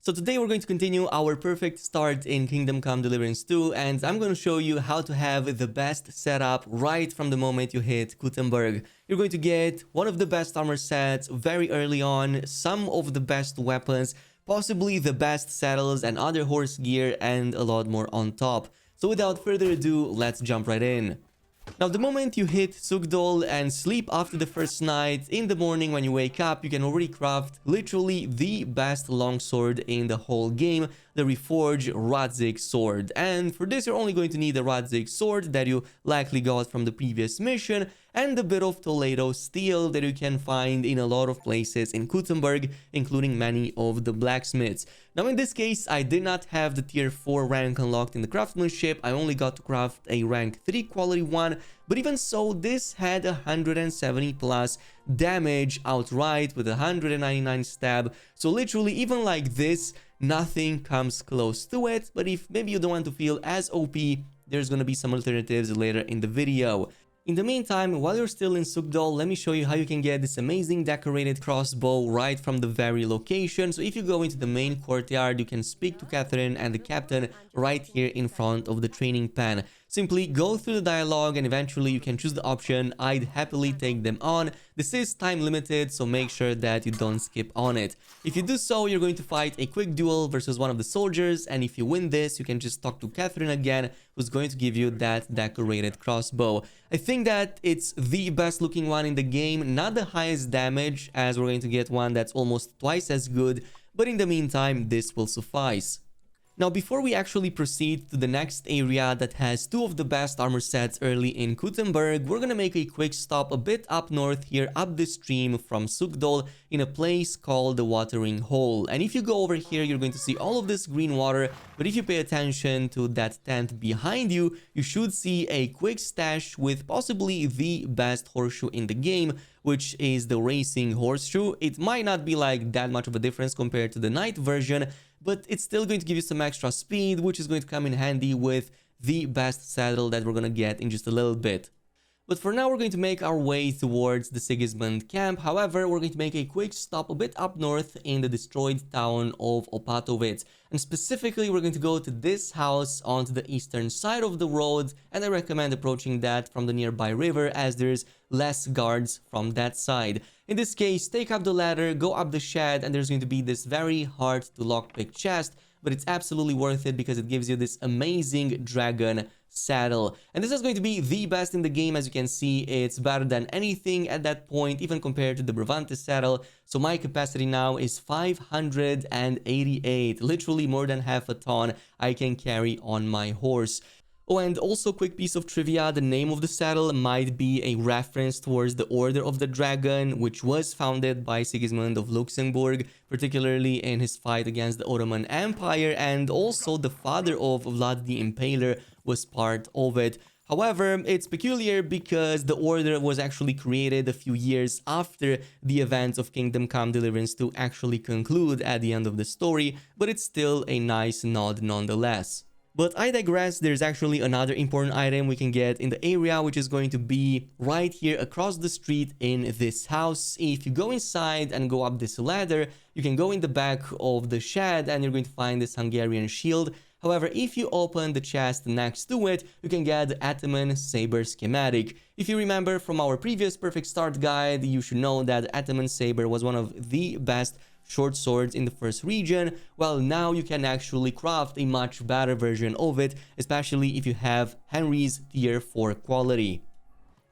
So today we're going to continue our perfect start in Kingdom Come Deliverance 2, and I'm going to show you how to have the best setup right from the moment you hit Kuttenberg. You're going to get one of the best armor sets very early on, some of the best weapons, possibly the best saddles and other horse gear, and a lot more on top. So without further ado, let's jump right in. Now, the moment you hit Sugdol and sleep after the first night, in the morning when you wake up, you can already craft literally the best longsword in the whole game, the Reforged Radzig sword. And for this, you're only going to need a Radzig sword that you likely got from the previous mission, and a bit of Toledo steel that you can find in a lot of places in Kuttenberg, including many of the blacksmiths. Now, in this case, I did not have the tier 4 rank unlocked in the craftsmanship. I only got to craft a rank 3 quality one, but even so, this had 170 plus damage outright with 199 stab. So literally, even like this, nothing comes close to it. But if maybe you don't want to feel as OP, there's gonna be some alternatives later in the video. In the meantime, while you're still in Sugdol, let me show you how you can get this amazing decorated crossbow right from the very location. So if you go into the main courtyard, you can speak to Catherine and the captain right here in front of the training pen. Simply go through the dialogue and eventually you can choose the option I'd happily take them on. This is time limited, so make sure that you don't skip on it. If you do so, you're going to fight a quick duel versus one of the soldiers, and if you win this, you can just talk to Catherine again, who's going to give you that decorated crossbow. I think that it's the best looking one in the game, not the highest damage, as we're going to get one that's almost twice as good, but in the meantime, this will suffice. Now, before we actually proceed to the next area that has two of the best armor sets early in Kuttenberg, we're gonna make a quick stop a bit up north here, up the stream from Sugdol, in a place called the Watering Hole. And if you go over here, you're going to see all of this green water, but if you pay attention to that tent behind you, you should see a quick stash with possibly the best horseshoe in the game, which is the racing horseshoe. It might not be like that much of a difference compared to the night version, but it's still going to give you some extra speed, which is going to come in handy with the best saddle that we're gonna get in just a little bit. But for now, we're going to make our way towards the Sigismund camp. However, we're going to make a quick stop a bit up north in the destroyed town of Opatovic. And specifically, we're going to go to this house onto the eastern side of the road, and I recommend approaching that from the nearby river as there's less guards from that side. In this case, take up the ladder, go up the shed, and there's going to be this very hard to lockpick chest, but it's absolutely worth it because it gives you this amazing dragon saddle. And this is going to be the best in the game. As you can see, it's better than anything at that point, even compared to the Bravante saddle. So my capacity now is 588, literally more than half a ton I can carry on my horse. Oh, and also quick piece of trivia, the name of the saddle might be a reference towards the Order of the Dragon, which was founded by Sigismund of Luxembourg, particularly in his fight against the Ottoman Empire, and also the father of Vlad the Impaler was part of it. However, it's peculiar because the order was actually created a few years after the events of Kingdom Come Deliverance 2 actually conclude at the end of the story, but it's still a nice nod nonetheless. But I digress, there's actually another important item we can get in the area, which is going to be right here across the street in this house. If you go inside and go up this ladder, you can go in the back of the shed and you're going to find this Hungarian shield. However, if you open the chest next to it, you can get the Ataman Sabre Schematic. If you remember from our previous Perfect Start guide, you should know that Ataman Sabre was one of the best short swords in the first region. Well, now you can actually craft a much better version of it, especially if you have Henry's tier 4 quality.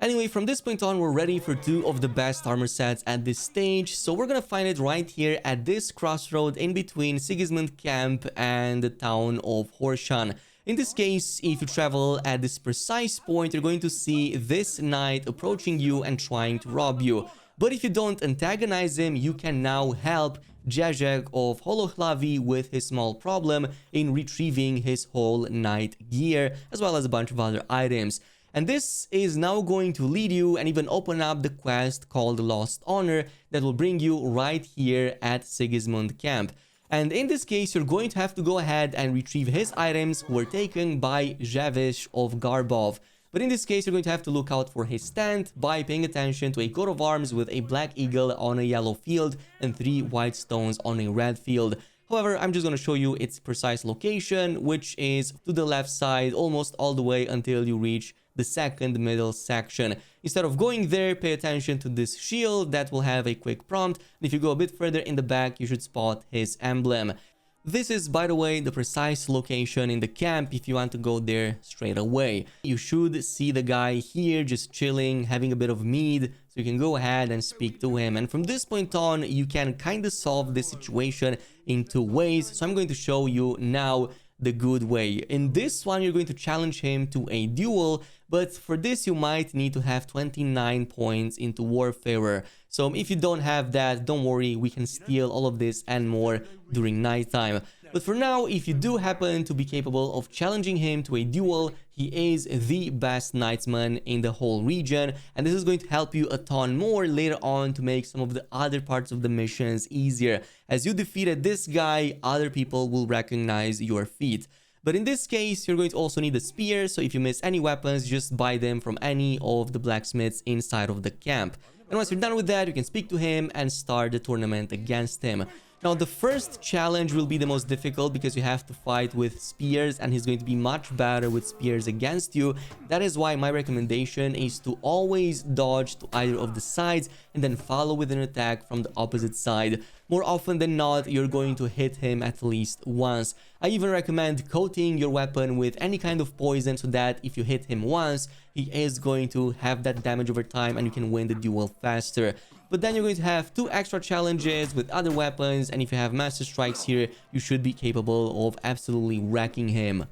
Anyway, from this point on, we're ready for two of the best armor sets at this stage, so we're gonna find it right here at this crossroad in between Sigismund camp and the town of Horseshoe. In this case, if you travel at this precise point, you're going to see this knight approaching you and trying to rob you. But if you don't antagonize him, you can now help Jezek of Holohlavi with his small problem in retrieving his whole knight gear, as well as a bunch of other items. And this is now going to lead you and even open up the quest called Lost Honor that will bring you right here at Sigismund camp. And in this case, you're going to have to go ahead and retrieve his items who were taken by Javish of Garbov. But in this case, you're going to have to look out for his stand by paying attention to a coat of arms with a black eagle on a yellow field and 3 white stones on a red field. However, I'm just going to show you its precise location, which is to the left side almost all the way until you reach the second middle section. Instead of going there, pay attention to this shield that will have a quick prompt. And if you go a bit further in the back, you should spot his emblem. This is, by the way, the precise location in the camp if you want to go there straight away. You should see the guy here just chilling, having a bit of mead, so you can go ahead and speak to him. And from this point on, you can kind of solve this situation in two ways. So I'm going to show you now the good way. In this one, you're going to challenge him to a duel, but for this you might need to have 29 points into Warfarer. So if you don't have that, don't worry, we can steal all of this and more during nighttime. But for now, if you do happen to be capable of challenging him to a duel, he is the best knightsman in the whole region, and this is going to help you a ton more later on to make some of the other parts of the missions easier. As you defeated this guy, other people will recognize your feat. But in this case, you're going to also need a spear, so if you miss any weapons, just buy them from any of the blacksmiths inside of the camp. And once you're done with that, you can speak to him and start the tournament against him. Now, the first challenge will be the most difficult because you have to fight with spears, and he's going to be much better with spears against you. That is why my recommendation is to always dodge to either of the sides and then follow with an attack from the opposite side. More often than not, you're going to hit him at least once. I even recommend coating your weapon with any kind of poison so that if you hit him once, he is going to have that damage over time and you can win the duel faster. But then you're going to have 2 extra challenges with other weapons, and if you have Master Strikes here, you should be capable of absolutely wrecking him.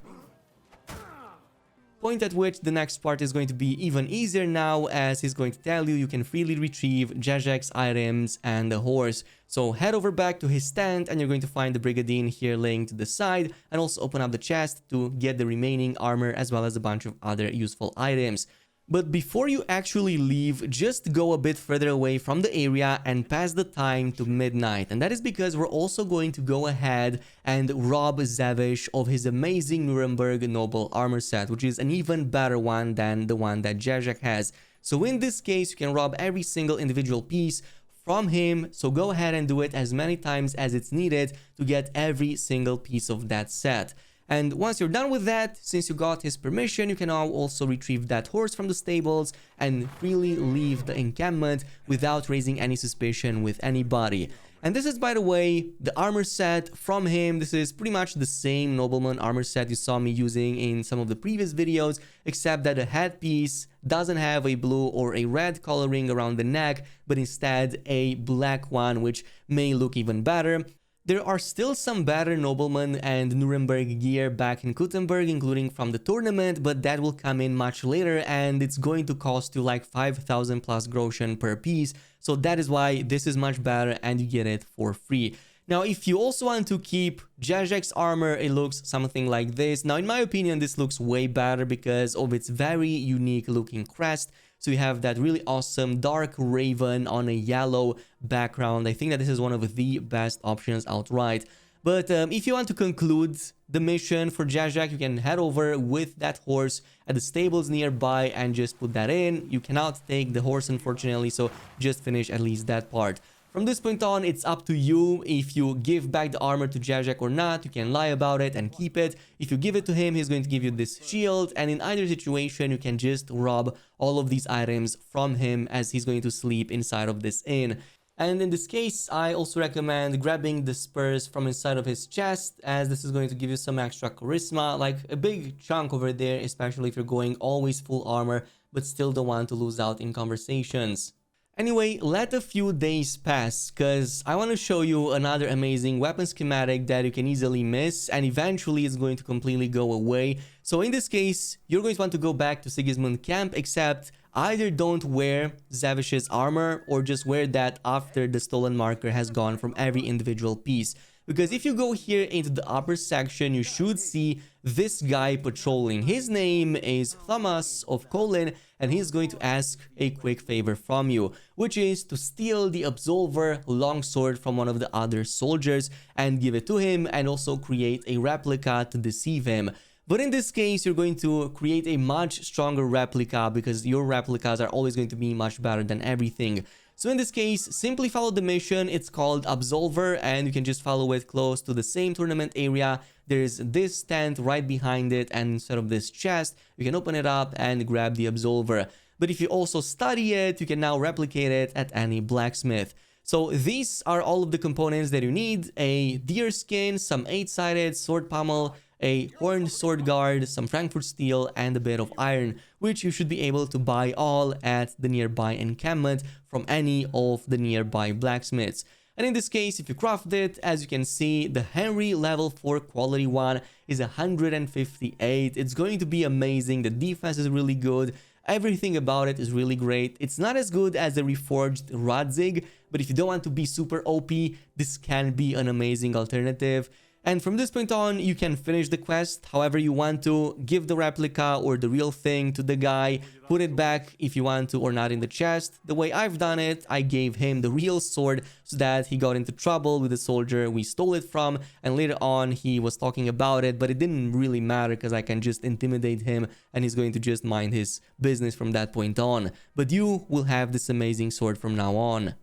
Point at which the next part is going to be even easier now, as he's going to tell you you can freely retrieve Radzig's items and the horse. So head over back to his stand and you're going to find the Brigandine here laying to the side, and also open up the chest to get the remaining armor as well as a bunch of other useful items. But before you actually leave, just go a bit further away from the area and pass the time to midnight. And that is because we're also going to go ahead and rob Zavish of his amazing Nuremberg Noble armor set, which is an even better one than the one that Radzig has. So in this case, you can rob every single individual piece from him, so go ahead and do it as many times as it's needed to get every single piece of that set. And once you're done with that, since you got his permission, you can now also retrieve that horse from the stables and freely leave the encampment without raising any suspicion with anybody. And this is, by the way, the armor set from him. This is pretty much the same nobleman armor set you saw me using in some of the previous videos, except that the headpiece doesn't have a blue or a red coloring around the neck, but instead a black one, which may look even better. There are still some better nobleman and Nuremberg gear back in Kuttenberg, including from the tournament, but that will come in much later and it's going to cost you like 5,000 plus groschen per piece. So that is why this is much better and you get it for free. Now, if you also want to keep Radzig's armor, it looks something like this. Now, in my opinion, this looks way better because of its very unique looking crest. So you have that really awesome dark raven on a yellow background. I think that this is one of the best options outright. But if you want to conclude the mission for Radzig, you can head over with that horse at the stables nearby and just put that in. You cannot take the horse, unfortunately, so just finish at least that part. From this point on, it's up to you if you give back the armor to Radzig or not. You can lie about it and keep it. If you give it to him, he's going to give you this shield. And in either situation, you can just rob all of these items from him as he's going to sleep inside of this inn. And in this case, I also recommend grabbing the spurs from inside of his chest, as this is going to give you some extra charisma, like a big chunk over there, especially if you're going always full armor, but still don't want to lose out in conversations. Anyway, let a few days pass, because I want to show you another amazing weapon schematic that you can easily miss, and eventually it's going to completely go away. So in this case, you're going to want to go back to Sigismund camp, except either don't wear Zavish's armor, or just wear that after the stolen marker has gone from every individual piece. Because if you go here into the upper section, you should see this guy patrolling. His name is Thomas of Colin, and he's going to ask a quick favor from you, which is to steal the Absolver longsword from one of the other soldiers and give it to him, and also create a replica to deceive him. But in this case, you're going to create a much stronger replica because your replicas are always going to be much better than everything. So in this case, simply follow the mission. It's called Absolver, and you can just follow it close to the same tournament area. There's this tent right behind it, and instead of this chest, you can open it up and grab the Absolver. But if you also study it, you can now replicate it at any blacksmith. So these are all of the components that you need: a deer skin, some 8-sided sword pommel, a horned sword guard, some Frankfurt steel, and a bit of iron, which you should be able to buy all at the nearby encampment from any of the nearby blacksmiths. And in this case, if you craft it, as you can see, the Henry level 4 quality one is 158. It's going to be amazing. The defense is really good. Everything about it is really great. It's not as good as the Reforged Radzig, but if you don't want to be super OP, this can be an amazing alternative. And from this point on, you can finish the quest however you want to, give the replica or the real thing to the guy, put it back if you want to or not in the chest. The way I've done it, I gave him the real sword so that he got into trouble with the soldier we stole it from, and later on he was talking about it, but it didn't really matter because I can just intimidate him and he's going to just mind his business from that point on. But you will have this amazing sword from now on.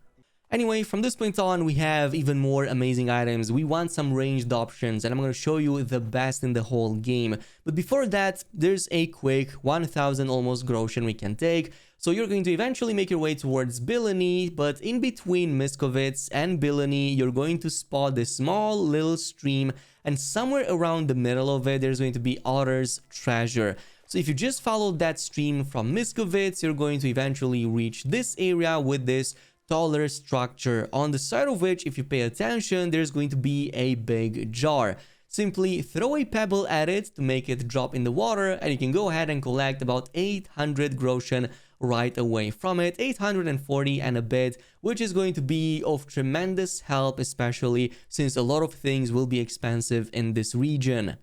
Anyway, from this point on, we have even more amazing items. We want some ranged options, and I'm going to show you the best in the whole game. But before that, there's a quick 1000 almost Groschen we can take. So you're going to eventually make your way towards Bilany, but in between Miskovitz and Bilany, you're going to spot this small little stream, and somewhere around the middle of it, there's going to be Otter's Treasure. So if you just follow that stream from Miskovitz, you're going to eventually reach this area with this taller structure, on the side of which, if you pay attention, there's going to be a big jar. Simply throw a pebble at it to make it drop in the water, and you can go ahead and collect about 800 Groschen right away from it, 840 and a bit, which is going to be of tremendous help, especially since a lot of things will be expensive in this region.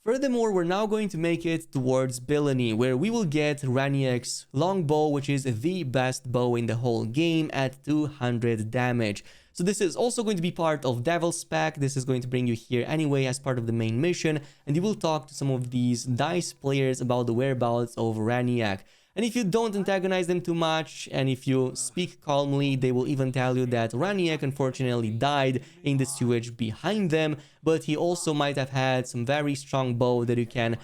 Furthermore, we're now going to make it towards Bilany, where we will get Raniak's longbow, which is the best bow in the whole game at 200 damage. So this is also going to be part of Devil's Pack. This is going to bring you here anyway as part of the main mission, and you will talk to some of these DICE players about the whereabouts of Raniak. And if you don't antagonize them too much, and if you speak calmly, they will even tell you that Raniak unfortunately died in the sewage behind them, but he also might have had some very strong bow that you can,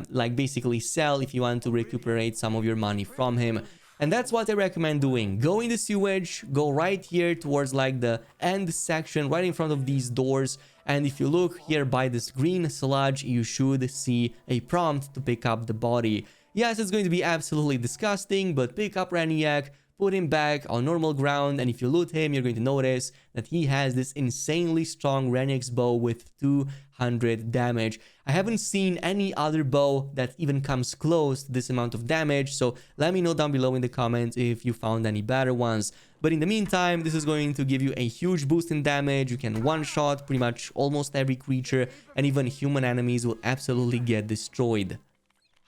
like basically sell if you want to recuperate some of your money from him. And that's what I recommend doing. Go in the sewage, go right here towards like the end section, right in front of these doors. And if you look here by this green sludge, you should see a prompt to pick up the body. Yes, it's going to be absolutely disgusting, but pick up Raniak, put him back on normal ground, and if you loot him, you're going to notice that he has this insanely strong Raniak's bow with 200 damage. I haven't seen any other bow that even comes close to this amount of damage, so let me know down below in the comments if you found any better ones. But in the meantime, this is going to give you a huge boost in damage. You can one-shot pretty much almost every creature, and even human enemies will absolutely get destroyed.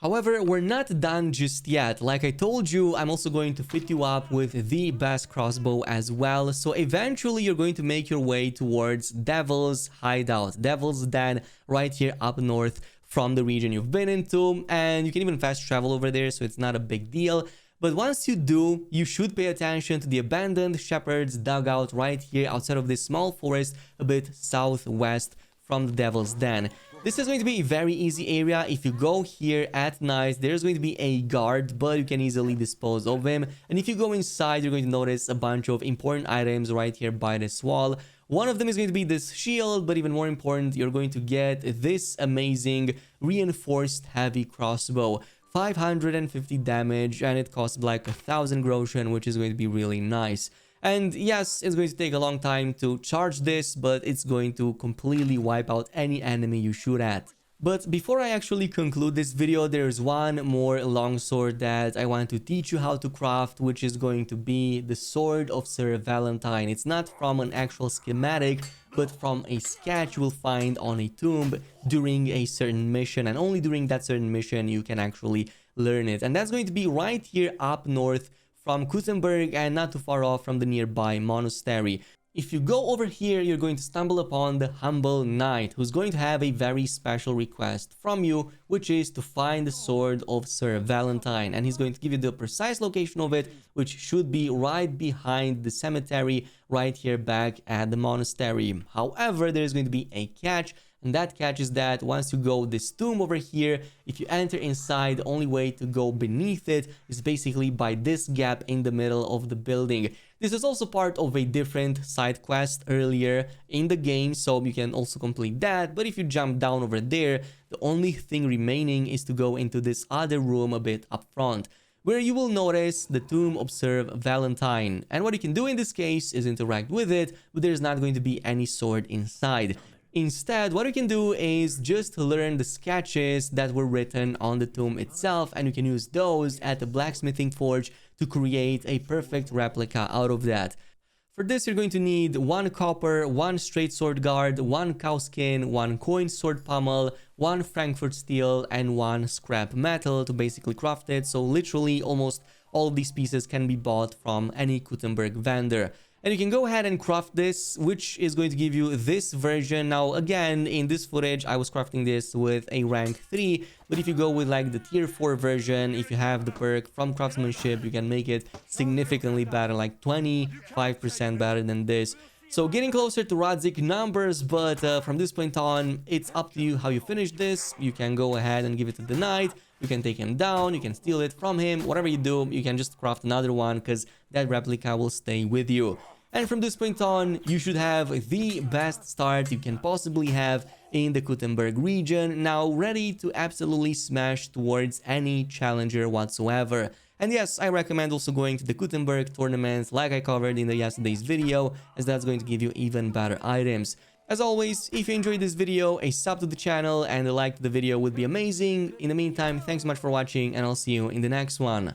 However, we're not done just yet. Like I told you, I'm also going to fit you up with the best crossbow as well. So eventually you're going to make your way towards Devil's Hideout, Devil's Den, right here up north from the region you've been into. And you can even fast travel over there, so it's not a big deal. But once you do, you should pay attention to the abandoned shepherd's dugout right here outside of this small forest a bit southwest from the Devil's Den. This is going to be a very easy area. If you go here at night, there's going to be a guard, but you can easily dispose of him. And if you go inside, you're going to notice a bunch of important items right here by this wall. One of them is going to be this shield, but even more important, you're going to get this amazing reinforced heavy crossbow. 550 damage, and it costs like 1000 Groschen, which is going to be really nice. And yes, it's going to take a long time to charge this, but it's going to completely wipe out any enemy you shoot at. But before I actually conclude this video, there's one more longsword that I want to teach you how to craft, which is going to be the Sword of Sir Valentine. It's not from an actual schematic, but from a sketch you will find on a tomb during a certain mission, and only during that certain mission you can actually learn it. And that's going to be right here up north from Kuttenberg, and not too far off from the nearby monastery. If you go over here, you're going to stumble upon the Humble Knight, who's going to have a very special request from you, which is to find the sword of Sir Valentine. And he's going to give you the precise location of it, which should be right behind the cemetery, right here back at the monastery. However, there's going to be a catch. And that catch is that once you go this tomb over here, if you enter inside, the only way to go beneath it is basically by this gap in the middle of the building. This is also part of a different side quest earlier in the game, so you can also complete that. But if you jump down over there, the only thing remaining is to go into this other room a bit up front, where you will notice the tomb of Sir Valentine. And what you can do in this case is interact with it, but there's not going to be any sword inside. Instead, what you can do is just learn the sketches that were written on the tomb itself, and you can use those at the blacksmithing forge to create a perfect replica out of that. For this, you're going to need 1 copper, 1 straight sword guard, 1 cow skin, 1 coin sword pommel, 1 Frankfurt steel, and 1 scrap metal to basically craft it. So literally almost all of these pieces can be bought from any Kuttenberg vendor. And you can go ahead and craft this, which is going to give you this version. Now, again, in this footage, I was crafting this with a rank 3. But if you go with like the tier 4 version, if you have the perk from craftsmanship, you can make it significantly better, like 25% better than this. So getting closer to Radzig numbers, but from this point on, it's up to you how you finish this. You can go ahead and give it to the knight. You can take him down, you can steal it from him, whatever you do, you can just craft another one because that replica will stay with you. And from this point on, you should have the best start you can possibly have in the Kuttenberg region, now ready to absolutely smash towards any challenger whatsoever. And yes, I recommend also going to the Kuttenberg tournament like I covered in the yesterday's video, as that's going to give you even better items. As always, if you enjoyed this video, a sub to the channel and a like to the video would be amazing. In the meantime, thanks so much for watching, and I'll see you in the next one.